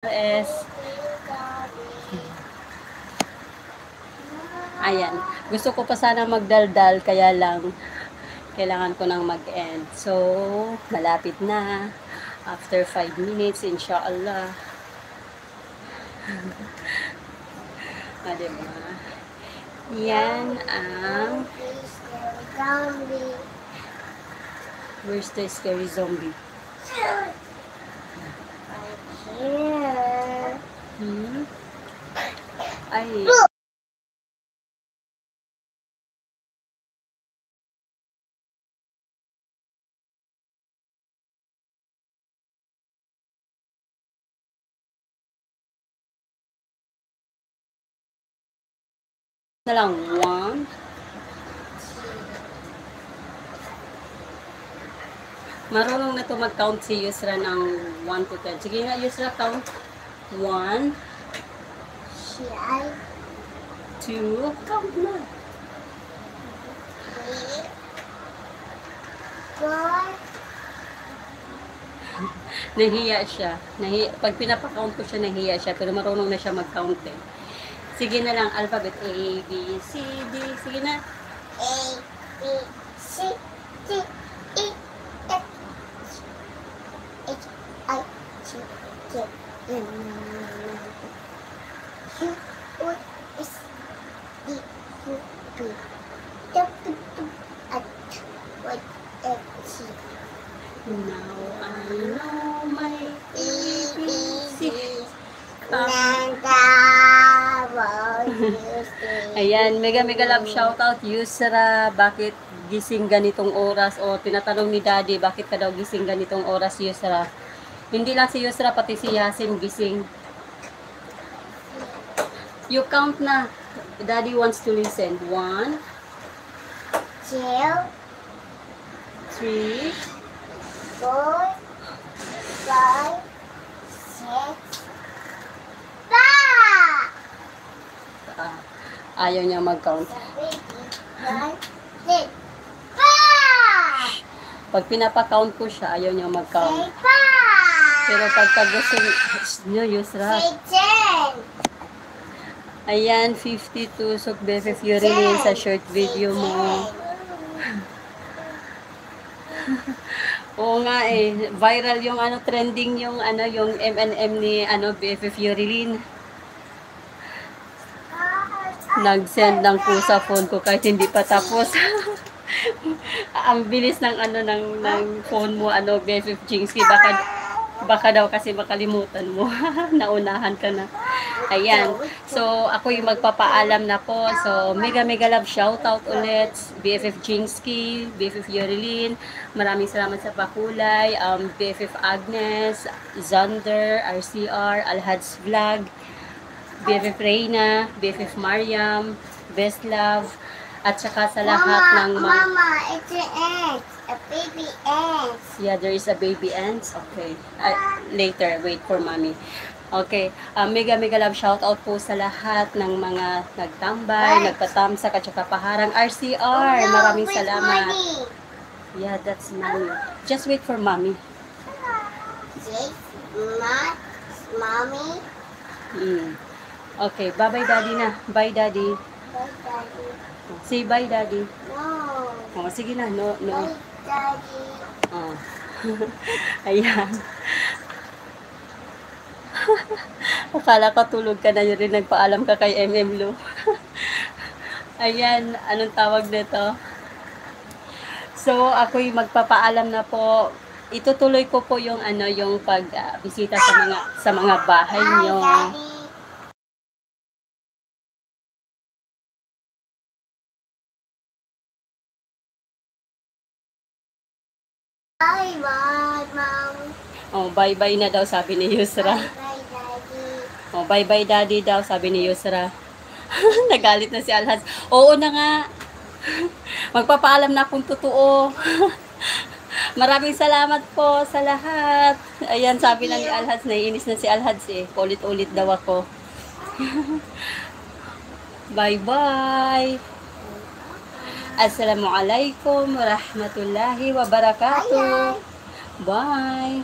S. Ayan. Gusto ko pa sana magdaldal, kaya lang kailangan ko nang mag-end. So, malapit na. After 5 minutes, inshallah. Diba? Yan ang where's the scary zombie? Ay. Na lang, 1. Marunong na to mag-count si Yusra ng 1 to 10. Sige nga, Yusra, count. 1, 2, count na. 3, 4. Nahiya siya. Pag pinapakount ko siya, nahiya siya. Pero marunong na siya mag-count eh. Sige na lang, alphabet. A, B, C, D. Sige na. A, B, C, D, E, F, H, I, J, K, L, M, Q, O, S, D, U, P, W, X, Y, Z. Now I know my ABC. Ayan, mega love shoutout Yusra. Bakit gising ganitong oras? O tinatanong ni Daddy, bakit ka daw gising ganitong oras, Yusra? Hindi lang si Yusra, pati si Yasin gising. You count na. Daddy wants to listen. 1, 2, 3, 4, 5, 6, 7. Ayaw niya mag-count. Pag pinapa-count ko siya, ayaw niya mag-count. Pero pagka gusto niyo, Yusra. Ayan, 52 Sukbefe Fury sa short video mo. Oo nga eh, viral yung trending yung yung M&M ni BFF Yurilin. Nag-send lang po sa phone ko kahit hindi pa tapos. Ang bilis ng ng phone mo BFF Jingsky, baka daw kasi makalimutan mo. Naunahan ka na. Ayan. So, ako yung magpapaalam na po. So, mega love shoutout ulit. BFF Jingsky, BFF Yurilin. Maraming salamat sa pakulay. BFF Agnes, Zander, RCR, Alhad's Vlog, BFF Reyna, BFF Mariam, Best Love, at saka sa lahat ng mga... Mama, it's an ant. A baby ant. Yeah, there is a baby ant. Okay. Later, wait for mommy. Okay. Mega love shoutout po sa lahat ng mga nagtambay, nagpatamsak, at saka paharang RCR. Maraming salamat. Yeah, that's mommy. Just wait for mommy. Mommy. Okay, bye-bye daddy na. Bye daddy. Bye, Daddy. Say bye daddy. No. Sige na. No. Bye, Daddy. Ayan. Akala ko tulog ka na, yun rin nagpaalam ka kay MM Lu. Ayan, anong tawag nito? So, ako'y magpapaalam na po. Itutuloy ko po yung yung pagbisita sa mga bahay niyo. Bye, Mom. Bye-bye na daw, sabi ni Yusra. Bye, Daddy. Bye-bye daddy daw, sabi ni Yusra. Nagalit na si Alhaz. Oo na nga. Magpapaalam na akong totoo. Maraming salamat po sa lahat. Ayan, sabi na ni Alhaz, naiinis na si Alhaz eh. Ulit-ulit daw ako. Bye-bye. Assalamualaikum warahmatullahi wabarakatuh. Bye.